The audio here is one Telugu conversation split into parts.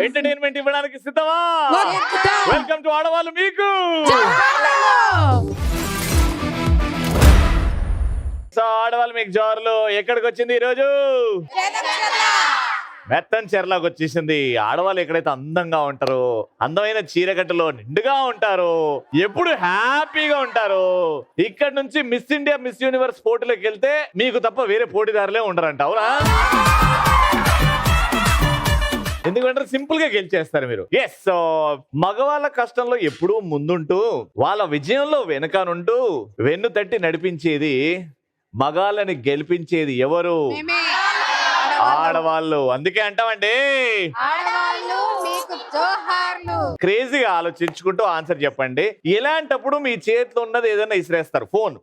ఎంటర్టైన్మెంట్ ఇవ్వడానికి సిద్ధమా? వెల్కమ్ టు ఆడవాళ్ళు మీకు. సో ఆడవాళ్ళు మీకు జోర్లు ఎక్కడికి వచ్చింది ఈరోజు? మెత్తన్ చెర్లాకి వచ్చేసింది. ఆడవాళ్ళు ఎక్కడైతే అందంగా ఉంటారో, అందమైన చీరకట్టులో నిండుగా ఉంటారు, ఎప్పుడు హ్యాపీగా ఉంటారు. ఇక్కడ నుంచి మిస్ ఇండియా మిస్ యూనివర్స్ పోటీలోకి వెళ్తే మీకు తప్ప వేరే పోటీదారులే ఉండరంట. అవునా? ఎందుకంటే సింపుల్ గా గెలిచేస్తారు మీరు. ఎస్, సో మగవాళ్ళ కష్టంలో ఎప్పుడూ ముందుంటూ వాళ్ళ విజయంలో వెనకనుంటూ వెన్ను తట్టి నడిపించేది, మగాళ్ళని గెలిపించేది ఎవరు? ఆడవాళ్ళు. అందుకే అంటామండి క్రేజీగా ఆలోచించుకుంటూ ఆన్సర్ చెప్పండి. ఇలాంటప్పుడు మీ చేతిలో ఉన్నది ఏదైనా ఇసిరేస్తారు. ఫోన్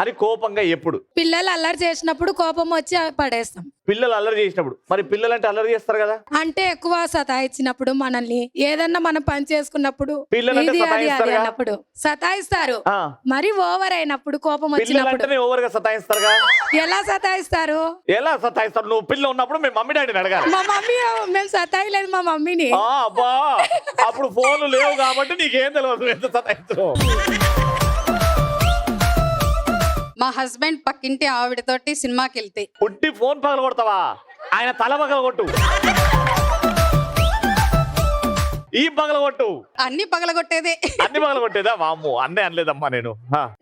అని కోపంగా. ఎప్పుడు పిల్లలు అల్లరి చేసినప్పుడు కోపం వచ్చి పడేస్తాం. పిల్లలు అల్లరి చేసినప్పుడు. మరి పిల్లలు అంటే అల్లరి చేస్తారు కదా. అంటే ఎక్కువ సతాయించినప్పుడు, మనల్ని ఏదన్నా మనం పని చేసుకున్నప్పుడు అన్నప్పుడు సతాయిస్తారు. మరి ఓవర్ అయినప్పుడు కోపం వచ్చినప్పుడు ఓవర్ గా సతాయిస్తారు. ఎలా సతాయిస్తారు? ఎలా సతాయిస్తారు? నువ్వు పిల్ల ఉన్నప్పుడు మీ మమ్మీ డాడీని అడగాలి. మా మమ్మీ మేము సతాయిలేదు మా మమ్మీని. అబ్బా, అప్పుడు ఫోన్లు లేవు కాబట్టి నీకేం తెలియదు ఎంత సతాయిస్తావు. మా హస్బెండ్ పక్కింటి ఆవిడతోటి సినిమాకి వెళ్తే పుట్టి ఫోన్ పగల కొడతావా? ఆయన తల పగల కొట్టు, ఈ పగల కొట్టు, అన్ని పగలగొట్టేదే. అన్ని పగల కొట్టేదా? వామ్మో, అన్నే అనలేదమ్మా నేను.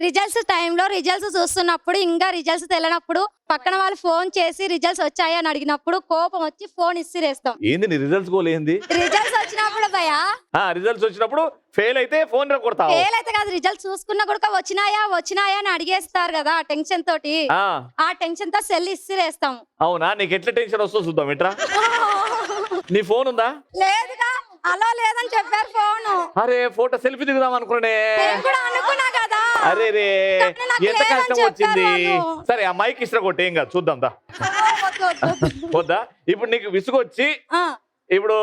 రిజల్ట్స్ టైంలో రిజల్ట్స్ చూస్తున్నప్పుడు, ఇంకా రిజల్ట్స్ తెలియనప్పుడు పక్కన వాళ్ళు ఫోన్ చేసి రిజల్ట్స్ వచ్చాయి అని అడిగినప్పుడు కోపం వచ్చి ఫోన్ ఇసిరేస్తాం. ఏంది నీ రిజల్ట్స్ గోల్ ఏంది? రిజల్ట్స్ వచ్చినప్పుడు భయా, రిజల్ట్స్ వచ్చినప్పుడు ఫెయిల్ అయితే ఫోన్ కొడతావు. ఫెయిల్ అయితే కాదు, రిజల్ట్స్ చూసుకున్నా కూడా వచ్చినాయా అని అడిగేస్తారు కదా. ఆ టెన్షన్ తోటి, ఆ టెన్షన్ తో సెల్ ఇసిరేస్తాం. అవునా? నీకు ఎట్లా టెన్షన్ వస్తుందో చూద్దాం. ఎట్రా, నీ ఫోన్ ఉందా? లేదుగా, అలా లేదని చెప్పారు ఫోన్. అరే, ఫోటో సెల్ఫీ దిగుదాం అనుకునే. అనుకున్నా కదా. అరే రే, ఎంత కష్టం వచ్చింది. సరే, ఆ మైక్ ఇస్త్ర కొట్టి ఏం కాదు, చూద్దాం దా. వద్దా? ఇప్పుడు నీకు విసుగొచ్చి ఇప్పుడు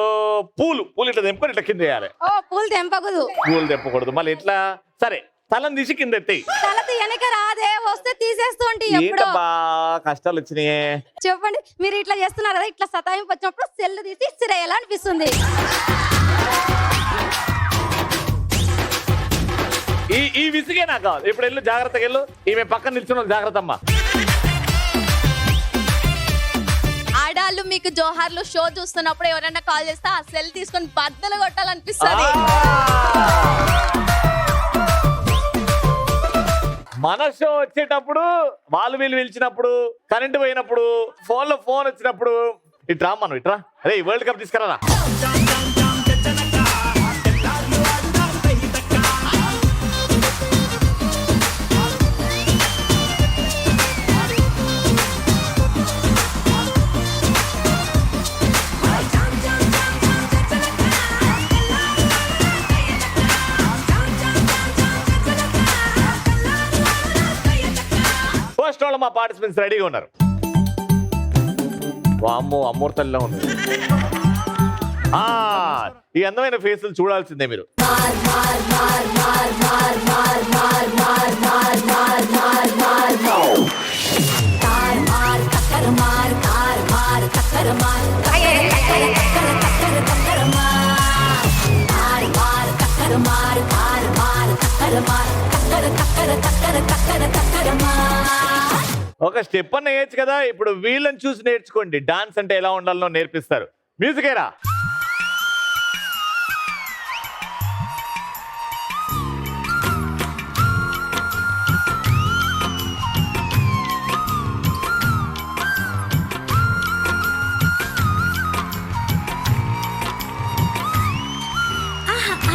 పూలు ఇట్లా తెంపుకొని ఇట్లా కింద వేయాలి. పూలు తెంపకూడదు. పూలు తెంపకూడదు. మళ్ళీ ఎట్లా? సరే, తలను తీసి కింద ఎత్తాయి. తల తీయనిక రాదే, వస్తే తీసేస్తుంటే. ఏంటబ్బా కష్టాలు వచ్చినాయే చెప్పండి. మీరు ఇట్లా చేస్తున్నారు కదా, ఇట్లా సతాయింపు వచ్చినప్పుడు సెల్ తీసి ఇసిరేయాలనిపిస్తుంది. ఈ విసిగే నాకు కావాలి. ఇప్పుడు వెళ్ళు, జాగ్రత్తగా వెళ్ళు. ఈమె పక్కన నిల్చున్న జాగ్రత్త అమ్మా. ఆడాళ్ళు మీకు జోహార్లు షో చూస్తున్నప్పుడు ఎవరైనా కాల్ చేస్తే ఆ సెల్ తీసుకొని బద్దలు కొట్టాలనిపిస్తుంది. మన షో వచ్చేటప్పుడు, వాళ్ళు వీళ్ళు పిలిచినప్పుడు, కరెంట్ పోయినప్పుడు, ఫోన్ వచ్చినప్పుడు ఇట్రా మనం, ఇట్రా. అరే, వరల్డ్ కప్ తీసుకురా. ఫస్ట్ వాళ్ళు మా పార్టిసిపెంట్స్ రెడీగా ఉన్నారు. వామ్మో, అమూర్తల్లో ఉన్నారు. ఈ అందమైన ఫేసులు చూడాల్సిందే మీరు. ఒక స్టెప్ అన్న వేయచ్చు కదా. ఇప్పుడు వీళ్ళని చూసి నేర్చుకోండి. డాన్స్ అంటే ఎలా ఉండాలో నేర్పిస్తారు. మ్యూజిక్ ఏరా.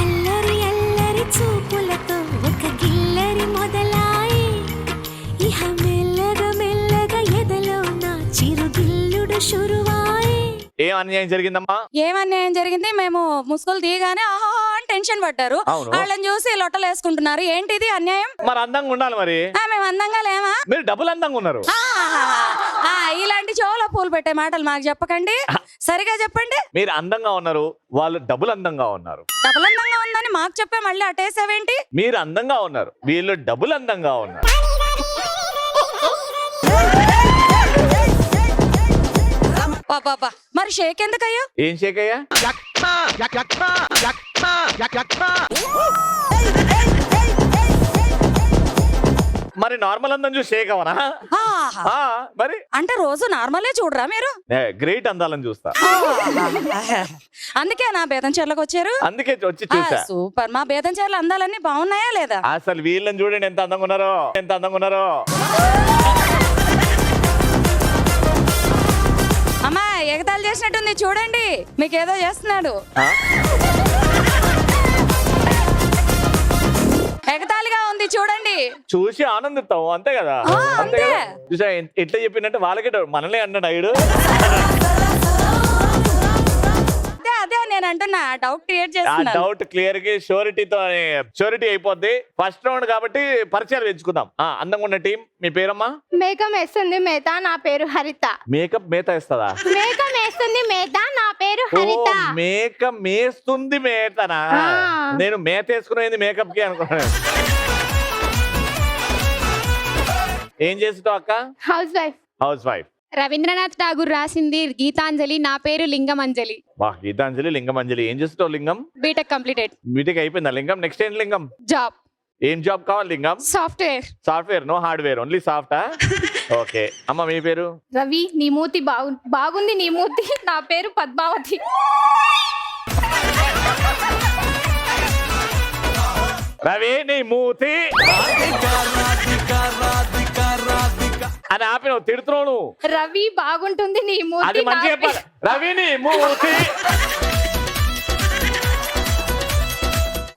అల్లరి అల్లరి చూపులతో ఒక గిల్లరి మొదలాయి, ఇహ మెల్లగా మెల్లగా ఎదలో నా చిరుగిల్లుడు షురువాయి. ఏం అన్యాయం జరిగిందమ్మా? ఏం అన్యాయం జరిగింది? మేము ముసుగులు తీయగానే ఆహా అని టెన్షన్ పడ్డారు. వాళ్ళని చూసి లొట్టలు వేసుకుంటున్నారు. ఏంటిది అన్యాయం? మరి అందంగా ఉండాలి. మరి మేము అందంగా లేమా? మీరు డబుల్ అందంగా ఉన్నారు. ఇలాంటి చెవులో పూలు పెట్టే మాటలు మాకు చెప్పకండి. సరిగా చెప్పండి. మీరు అందంగా ఉన్నారు, వాళ్ళు డబుల్ అందంగా ఉన్నారు. డబుల్ అందంగా ఉందని మాకు చెప్పే మళ్ళీ అటేసావేంటి? మీరు అందంగా ఉన్నారు, వీళ్ళు డబుల్ అందంగా ఉన్నారు. పాపా మరి షేక్ ఎందుకయ్యా? ఏం షేక్ అయ్యా? మరి నార్మల్ అందం చూసి షేక్ అవనా? ఆహా. మరి అంటే రోజు నార్మలే చూడరా మీరు? గ్రేట్ అందాలని చూస్తా, అందుకే నా బేతం చెర్లకు వచ్చారు. అందుకే వచ్చి చూసా. సూపర్. మా బేతం చెర్ల అందాలన్నీ బాగున్నాయా లేదా? అసలు వీళ్ళని చూడండి ఎంత అందంగా ఉన్నారో, ఎంత అందంగా ఉన్నారో. అమ్మా ఎగతాళి చేసినట్టుంది చూడండి, మీకేదో చేస్తున్నాడు. ఎగతాళిగా ఉంది చూడండి. చూసి ఆనందిస్తాం అంతే కదా, అంతే అంతే. కదా. చూసా ఎట్లా చెప్పిందంటే వాళ్ళకే మనల్ని అన్నాడు అయ్యాడు. అదే నేను అంటున్నా, డౌట్ క్రియేట్ ఆ చేస్తున్నా. డౌట్ క్లియర్ కి షూరిటీ అయిపోద్ది. ఫస్ట్ రౌండ్ కాబట్టి పరిచయాలు పెంచుకుందాం. అందంగా ఉన్న టీం, మీ పేరమ్మా? మేకం వేస్తుంది మేత, నా పేరు హరిత. మేకప్ మేత ఇస్తుందా? మేకం వేస్తుంది మేత, నా పేరు హరిత. మేకప్ మేస్తుంది మేతనా? నేను మేత వేసుకునేది మేకప్ కి అనుకున్నాను. ఏం చేస్తావు అక్క? Housewife. Housewife. Rabindranath Tagore రాసింది గీతాంజలి, నా పేరు లింగమంజలి. వా, గీతాంజలి, లింగమంజలి. ఏం చేస్తావు లింగం? BTech completed. బీటెక్ అయిపోయిందా లింగం? నెక్స్ట్ ఏం లింగం? జాబ్. ఏం జాబ్ కావాలి Lingam? Software. Software, no hardware, only సాఫ్టా? ఓకే. అమ్మ మీ పేరు? రవి, నీ మూతి బాగుంది నీ మూతి, నా పేరు పద్మావతి. రవి నీ మూతి అని ఆపిన తిడుతున్నావు నువ్వు. రవి బాగుంటుంది నీ మూతి, అది మంచి నా చెప్పాలి. రవి నీ మూతి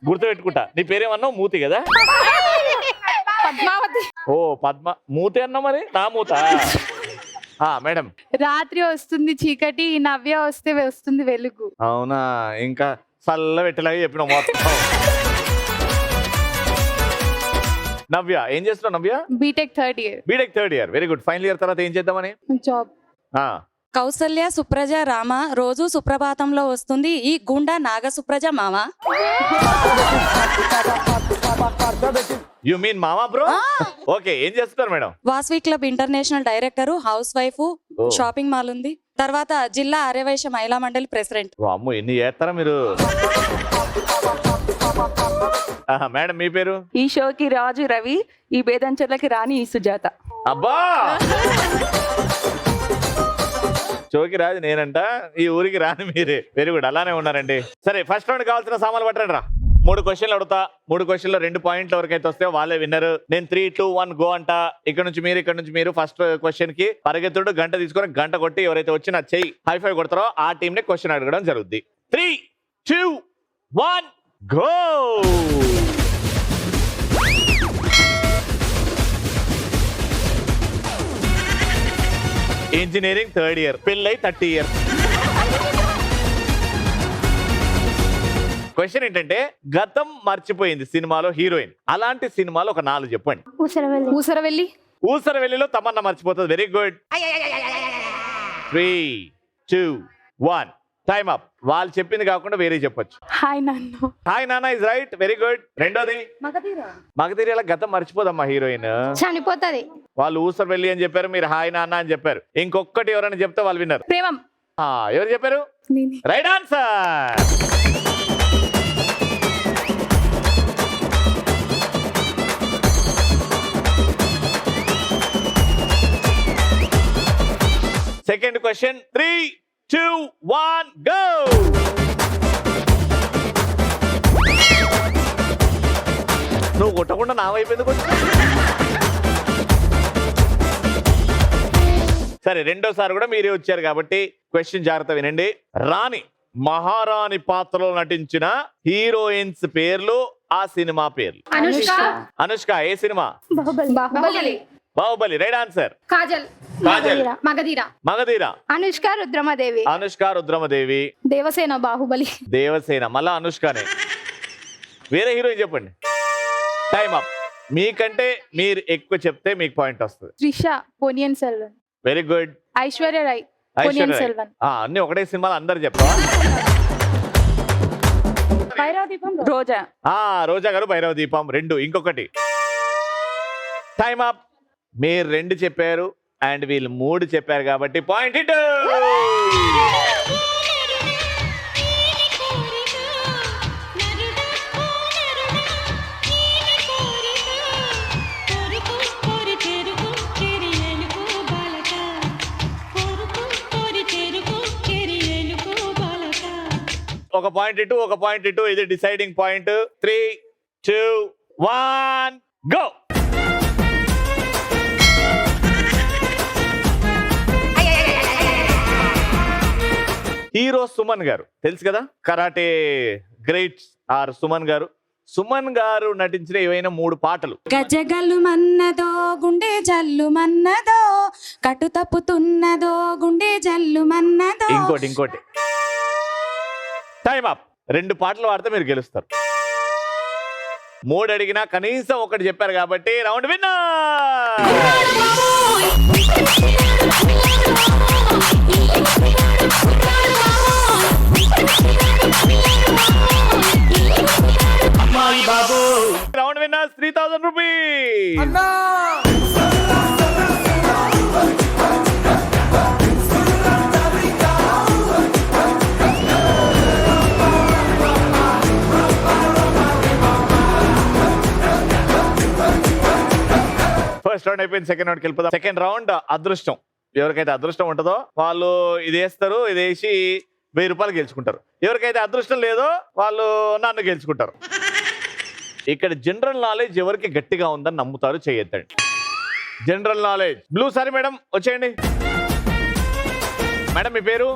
గుర్తు పెట్టుకుంటా. నీ పేరేమన్నావు? మూతి కదా? పద్మావతి. ఓ పద్మ మూతి అన్నా, మరి నా మూత. మేడం. రాత్రి వస్తుంది చీకటి, నవ్య వస్తే వస్తుంది వెలుగు. అవునా? ఇంకా చల్ల పెట్టలాగా చెప్పిన మొత్తం. నవ్య ఏం చేస్తున్నావు? Navya BTech third year. BTech third year, very good. Final year తర్వాత ఏం చేద్దామని? జాబ్. కౌసల్య సుప్రజ రామ రోజు సుప్రభాతంలో వస్తుంది ఈ గుండా నాగ సుప్రజ మామ. యు మీన్ మామా బ్రో? ఓకే. ఏం చేస్తున్నారు madam? Vasvi club international director, house wife, shopping mall ఉంది. తర్వాత జిల్లా ఆర్యవైశ్య మహిళా మండలి ప్రెసిడెంట్. అమ్మో, ఎన్ని చేస్తారా మీరు? మేడం మీ పేరు? ఈ షోకి రాజు రవి, ఈ బేదంచెర్లకి రాణి ఈ సుజాత. అబ్బా, షోకి రాజు నేనంట, ఈ ఊరికి రాని మీరే. వెరీ గుడ్, అలానే ఉన్నారండి. సరే, ఫస్ట్ రౌండ్ కావాల్సిన సామాన్లు పట్టండి రా. 3 క్వశ్చన్లు అడుగుతా. 3 క్వశ్చన్లో 2 పాయింట్ల వరకు అయితే వస్తే వాళ్ళే విన్నర్. నేను 3, 2, 1 గో అంట. ఇక్కడ నుంచి మీరు ఫస్ట్ క్వశ్చన్ కి పరిగెత్తుడు గంట తీసుకొని గంట కొట్టి ఎవరైతే వచ్చి నా చెయ్యి హైఫై కొడతారో ఆ టీం ని క్వశ్చన్ అడగడం జరుగుద్ది. 3, 2, 1 గో. ఇంజనీరింగ్ థర్డ్ ఇయర్, పెళ్ళై 30 ఇయర్స్. క్వశ్చన్ ఏంటంటే, గతం మర్చిపోయింది సినిమాలో హీరోయిన్. అలాంటి సినిమాలో ఒక 4 చెప్పండి. ఊసరవెల్లి. ఊసరవెల్లిలో తమన్నా మర్చిపోతుంది. Very good. 3, 2, 1 time up. వాళ్ళు చెప్పింది కాకుండా వేరే చెప్పొచ్చు. హాయ్ నాన్న. హాయ్ నాన్న ఇస్ రైట్, వెరీ గుడ్. రెండోది మగధీరాల గతం మర్చిపోదమ్మా హీరోయిన్, చనిపోతది. వాళ్ళు ఊసరవెల్లి అని చెప్పారు, మీరు హాయ్ నాన్న అని చెప్పారు. ఇంకొకటి ఎవరైనా చెప్తే వాళ్ళు విన్నారు. ప్రేమం. ఎవరు చెప్పారు? Right answer. Second question. 3, 2, 1 go. నువ్వు కొట్టకుండా నా వైపు కొంచెం. సరే, రెండోసారి కూడా మీరే వచ్చారు కాబట్టి క్వశ్చన్ జాగ్రత్త వినండి. రాణి, మహారాణి పాత్రలో నటించిన హీరోయిన్స్ పేర్లు, ఆ సినిమా పేర్లు. అనుష్క ఏ cinema? Baahubali. Baahubali, right answer. Kajal. Magadheera. Anushka Rudhramadevi. Anushka Rudhramadevi. Devasena. Baahubali. Devasena, మళ్ళా అనుష్కనే. వేరే హీరోయిన్ చెప్పండి. Time up. మీకంటే మీరు ఎక్కువ చెప్తే మీకు పాయింట్ వస్తుంది. త్రిష. పొనియన్ సెల్వన్. Very good. ఐశ్వర్య రాయ్. ఐశ్వర్య రాయ్. అన్ని ఒకటే సినిమాలు అందరు చెప్పావా? రోజా. రోజా గారు భైరవ దీపం 2. ఇంకొకటి. Time up. మీరు 2 చెప్పారు అండ్ వీళ్ళు 3 చెప్పారు కాబట్టి పాయింట్ ఇటు. ఒక పాయింట్ ఇటు ఇది deciding point. 3, 2, 1 go. Hero Suman గారు తెలుసు కదా, కరాటే గ్రేట్ ఆర్ సుమన్ గారు. సుమన్ గారు నటించిన ఏవైనా 3 పాటలు. గజగల్లు మన్నదో గుండె జల్లు మన్నదో, కటు తప్పుతున్నదో గుండె జల్లు మన్నదో. ఇంకోటి టైం అప్. 2 పాటలు పాడితే మీరు గెలుస్తారు. 3 అడిగినా కనీసం 1 చెప్పారు కాబట్టి round winner. Round winners 3000 rupees. First round అయిపోయింది, సెకండ్ రౌండ్కి వెళ్ళిపోదాం. సెకండ్ రౌండ్ అదృష్టం. ఎవరికైతే అదృష్టం ఉంటుందో వాళ్ళు ఇది వేస్తారు, ఇది వేసి 1000 రూపాయలు గెలుచుకుంటారు. ఎవరికైతే అదృష్టం లేదో వాళ్ళు నన్ను గెలుచుకుంటారు. ఇక్కడ జనరల్ నాలెడ్జ్ ఎవరికి గట్టిగా ఉందని నమ్ముతారు చేయొద్దండి. General knowledge blue sorry madam వచ్చేయండి. మేడం మీ పేరు?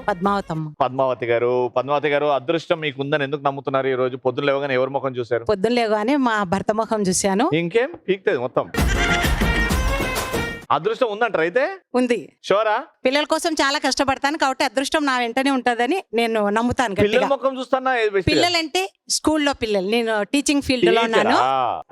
పద్మావతి గారు అదృష్టం మీకు ఉందని ఎందుకు నమ్ముతున్నారు? ఈ రోజు పొద్దున్న లేవగానే ఎవరి ముఖం చూశారు? పొద్దున్న లేవగానే మా భర్త ముఖం చూశాను. ఇంకేం పీక్తుంది మొత్తం. అదృష్టం ఉందంటారు అయితే? ఉంది. షోరా? పిల్లల కోసం చాలా కష్టపడతాను కాబట్టి అదృష్టం నా వెంటనే ఉంటదని నేను నమ్ముతాను పిల్లల గట్టిగా. ముఖం చూస్తున్నా. పిల్లలంటే స్కూల్లో పిల్లలు, నేను టీచింగ్ ఫీల్డ్ లో ఉన్నాను.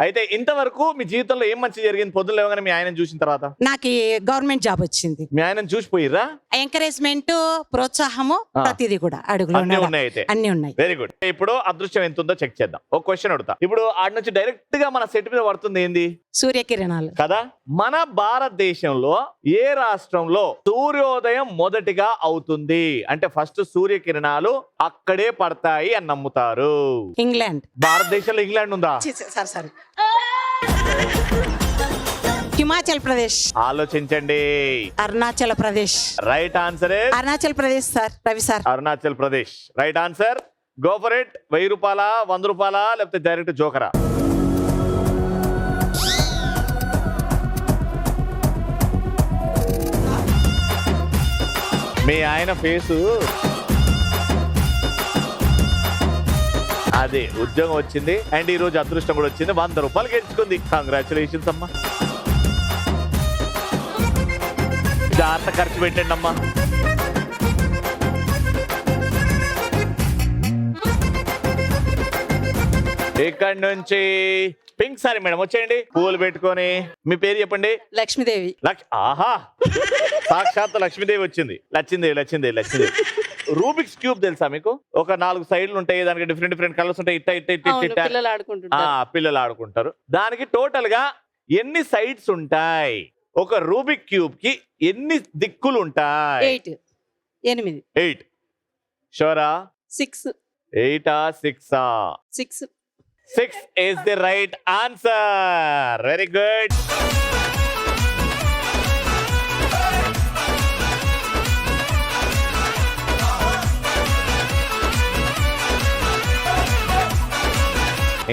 అయితే ఇంతవరకు మీ జీవితంలో ఏం మంచి జరిగింది పొద్దున్న లేవగానే మీ ఆయన చూసిన తర్వాత? నాకు గవర్నమెంట్ జాబ్ వచ్చింది. మీ ఆయన చూసిపోయిర్రా? ఎంకరేజ్మెంట్, ప్రోత్సాహము, ప్రతిదీ కూడా అడుగులో అన్ని ఉన్నాయి అయితే. అన్ని ఉన్నాయి. Very good. ఇప్పుడు అదృష్టం ఎంత ఉందో చెక్ చేద్దాం. ఒక క్వశ్చన్ అడుగుతా. ఇప్పుడు ఆడ నుంచి డైరెక్ట్ గా మన సెట్ మీద పడుతుంది ఏంది? సూర్యకిరణాలు కదా. మన భారతదేశంలో ఏ రాష్ట్రంలో సూర్యోదయం మొదటిగా అవుతుంది? అంటే ఫస్ట్ సూర్యకిరణాలు అక్కడే పడతాయి అని నమ్ముతారు. ఇంగ్లాండ్. భారతదేశంలో ఇంగ్లాండ్ ఉందా? సరే హిమాచల్ ప్రదేశ్. ఆలోచించండి. Arunachal Pradesh. Right answer. Arunachal Pradesh sir. Ravi sir. Arunachal Pradesh right answer. Go for it. 1000 రూపాయల, 100 రూపాయల, లేకపోతే డైరెక్ట్ జోకరా? మీ ఆయన ఫేసు అదే ఉద్యోగం వచ్చింది అండ్ ఈ రోజు అదృష్టం కూడా వచ్చింది. 100 రూపాయలు గెలుచుకుంది. కంగ్రాచులేషన్స్ అమ్మా. జాగ్రత్త ఖర్చు పెట్టండి అమ్మా. ఇక్కడి నుంచి పింక్ సారీ మేడం వచ్చేయండి. పూలు పెట్టుకొని మీ పేరు చెప్పండి. లక్ష్మీదేవి. ఆహా సాక్షాత్ లక్ష్మీదేవి వచ్చింది. లక్ష్మీదేవి. రూబిక్స్ క్యూబ్ తెలుసా మీకు? ఒక 4 సైడ్లు ఉంటాయి, దానికి డిఫరెంట్ కలర్స్ ఉంటాయి. పిల్లలు ఆడుకుంటారు. దానికి టోటల్ గా ఎన్ని సైడ్స్ ఉంటాయి? ఒక రూబిక్ క్యూబ్ కి ఎన్ని దిక్కులు ఉంటాయి? 8. షోరా? 6. 8 6 6 is the right answer. Very good.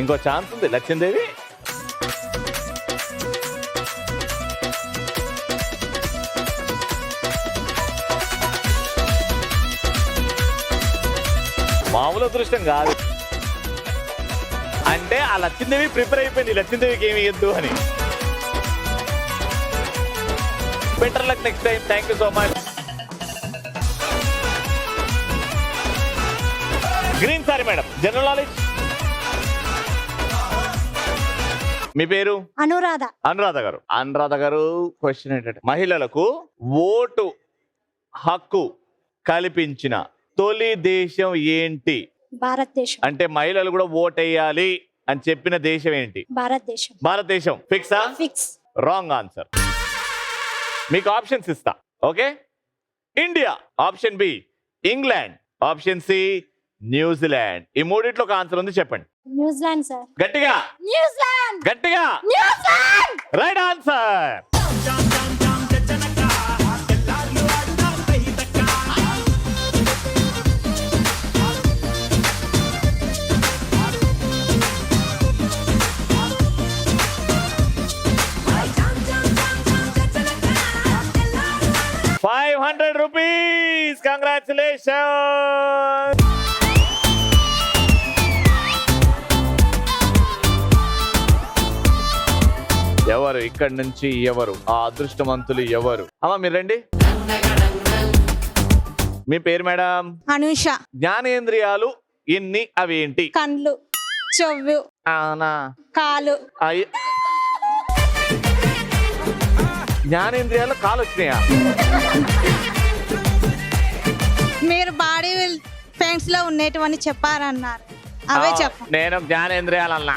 ఇంకో ఛాన్స్ ఉంది లక్ష్మీదేవి. మామూలు అదృష్టం కాదు. అంటే ఆ లక్ష్మీదేవి ప్రిపేర్ అయిపోయింది లక్ష్మీదేవికి ఏమి ఇద్దు అని. Better luck next time. Thank you so much. Green sorry madam general knowledge. మీ పేరు? అనురాధ గారు క్వశ్చన్ ఏంటంటే మహిళలకు ఓటు హక్కు కల్పించిన తొలి దేశం ఏంటి? భారతదేశం. అంటే మహిళలు కూడా ఓటేయాలి అని చెప్పిన దేశం ఏంటి? భారతదేశం. ఫిక్సా? ఫిక్స్. Wrong answer. మీకు ఆప్షన్స్ ఇస్తా. Okay. India option B, England, option C New Zealand. ఈ మూడిట్లో ఒక ఆన్సర్ ఉంది, చెప్పండి. New Zealand sir. గట్టిగా న్యూజిలాండ్. గట్టిగా రైట్ ఆన్సర్. ₹500. Congratulations. ఎవరు ఇక్కడి నుంచి, ఎవరు ఆ అదృష్టవంతులు, ఎవరు? అమ్మా మీరు రండి. మీ పేరు మేడం? అనుష. జ్ఞానేంద్రియాలు ఎన్ని, అవి ఏంటి? కండ్లు, చెవు, అవునా? కాలు. జ్ఞానేంద్రియాలు కాలు వచ్చినాయా? మీరు బాడీ పెయింట్స్ లో ఉండేటివని చెప్పారన్నారు, అవే చెప్ప. నేను జ్ఞానేంద్రియాలు అన్నా.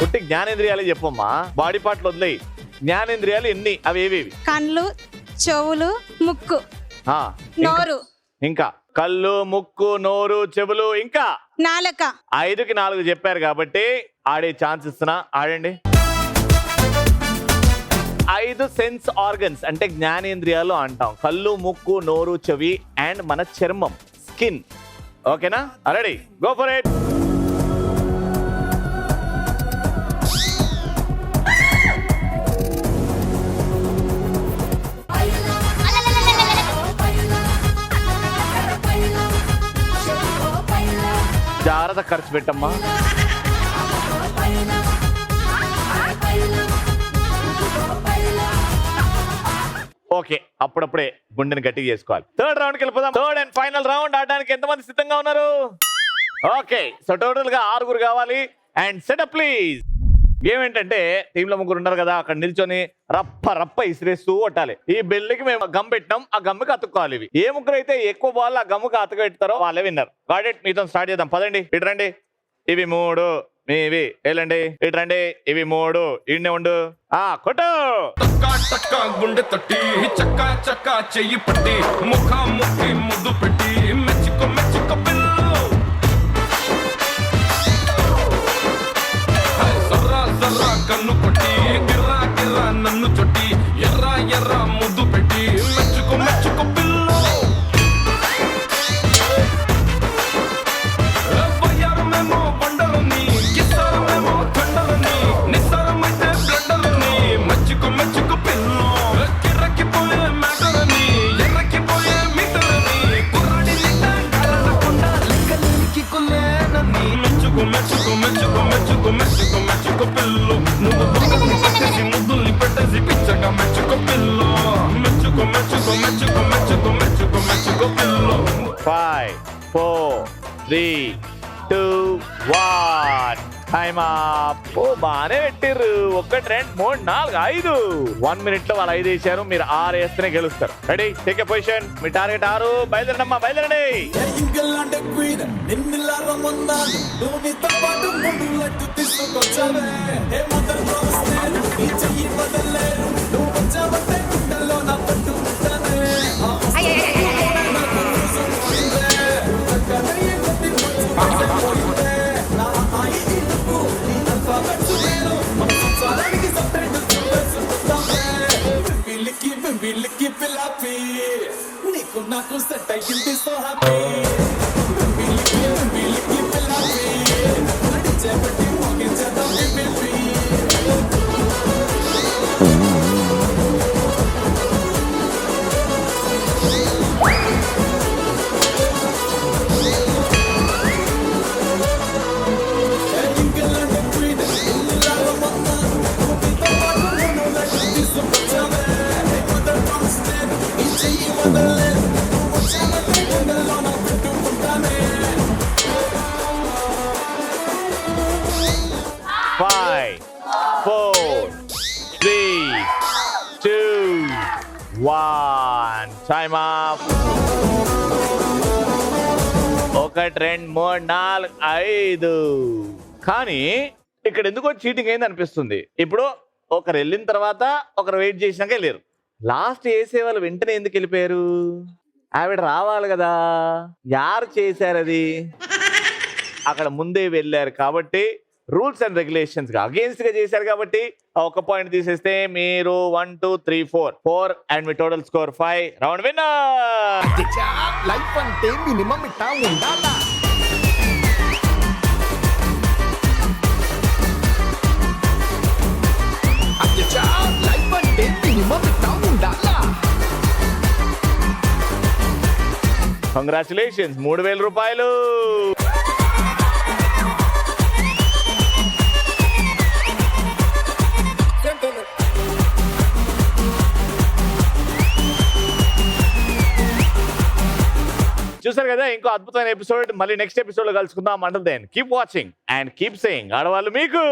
పుట్టి జ్ఞానేంద్రియాలు చెప్పమ్మా, బాడీ పార్ట్లు వదిలేయి. జ్ఞానేంద్రియాలు ఎన్ని, అవి ఏవేవి? కండ్లు, చెవులు, ముక్కు, నోరు. ఇంకా కళ్ళు, ముక్కు, నోరు, చెవులు, ఇంకా నాలుక. 5కి 4 చెప్పారు కాబట్టి ఆడే ఛాన్స్ ఇస్తున్నా, ఆడండి. 5 సెన్స్ ఆర్గన్స్ అంటే జ్ఞానేంద్రియాలు అంటాం. కళ్ళు, ముక్కు, నోరు, చెవి అండ్ మన చర్మం, స్కిన్. ఓకేనా? Ready, go for it. జాగ్రత్త ఖర్చు పెట్టమ్మా. ఓకే, అప్పుడప్పుడే గుండెని గట్టిగా చేసుకోవాలి. థర్డ్ రౌండ్కి వెళ్ళిపోదాం. థర్డ్ అండ్ ఫైనల్ రౌండ్ ఆడడానికి ఎంతమంది సిద్ధంగా ఉన్నారు? ఓకే, సో టోటల్ గా 6 కావాలి. And setup please. గేమ్ ఏంటంటే టీంలో 3 ఉన్నారు కదా, అక్కడ నిల్చొని రప్ప రప్ప ఇసిరేస్తూ కొట్టాలి. ఈ బెల్లికి మేము గమ్ పెట్టినాం, ఆ గమ్ముకి అతుక్కోవాలి. ఇవి ఏ 3 అయితే ఎక్కువ బాల్ ఆ గమ్ముకి అతుకెడతారో వాళ్ళే విన్నర్. Got it. మీతో స్టార్ట్ చేద్దాం, పదండి. ఇటు రండి. ఇవి 3 మీవి, వెళ్ళండి. ఇటు రండి. ఇవి 3 ఈడనే ఉండు. కొట్టు. గుండె తట్టి చక్కా చక్కా చెయ్యి పట్టి ముఖా ముఖి ముద్దు పెట్టి మెచ్చుకో మెచ్చుకో పిల్లు. జర్రా జర్రా కన్ను కొట్టి గిర్రా గిర్రా నన్ను చొట్టి ఎర్రా ఎర్రా ముద్దు పెట్టి మెచ్చుకో మెచ్చుకో పిల్లు. వయ్యారమేమో బండలని, కిస్సారమేమో తండలని, నిస్సారమైతే బ్లండలని మెచ్చుకో మెచ్చుకో పిల్లు. కిర్రకిపోయే మ్యాటరని, ఎర్రకిపోయే మీటరని, కుర్రాడి నింట కాలకుండా లెక్కలేనికి కొల్లేనని మెచ్చుకో మెచ్చుకో మెచ్చుకో మెచ్చుకో మెచ్చుకో మెచ్చుకో పిల్లు. నువ్వు బొమ్మల్ని పెట్టేసి ముద్దుల్ని పెట్టేసి పిచ్చగా మెచ్చుకో పిల్లు. మెచ్చుకో మెచ్చుకో మెచ్చుకో మెచ్చుకో మెచ్చుకో మెచ్చుకో పిల్లు. 5 4 3 2 1 టైమ్ అప్. బానే పెట్టిర్రు. 1 2 3 4 5. 1 మినిట్ లో వాళ్ళు 5 వేసారు. మీరు 6 వేస్తేనే గెలుస్తారు. Ready, take a position. Me target 6. బయలుదేరండమ్మా, బయలుదేరండి. నీకు నాకు సెట్ అయ్యింది సో హ్యాపీ. చేపట్టి మోగించేద్దాం బేబీ. Five, 4 3 2 1 time up. 1 2 3 4 5. కానీ ఇక్కడ ఎందుకో చీటింగ్ అయింది అనిపిస్తుంది. ఇప్పుడు ఒకరు వెళ్ళిన తర్వాత ఒకరు వెయిట్ చేసినాక వెళ్ళారు. లాస్ట్ వేసే వాళ్ళు వెంటనే ఎందుకు వెళ్ళిపోయారు? ఆవిడ రావాలి కదా, యారు చేశారు అది? అక్కడ ముందే వెళ్ళారు కాబట్టి రూల్స్ అండ్ రెగ్యులేషన్స్ గా అగేన్స్ట్ గా చేశారు కాబట్టి ఒక పాయింట్ తీసేస్తే మీరు 1 2 3 4 and me total score 5. Round winner. Life అంటే మినిమం ఇట్టా ఉండాలా? లైఫ్ అంటే మినిమం ఇట్టా ఉండాలా? కంగ్రాచులేషన్స్, 3000 రూపాయలు. చూసారు కదా, ఇంకో అద్భుతమైన ఎపిసోడ్ మళ్ళీ నెక్స్ట్ ఎపిసోడ్ లో కలుసుకుందాం. Until then keep watching and keep saying ఆడవాళ్ళు మీకు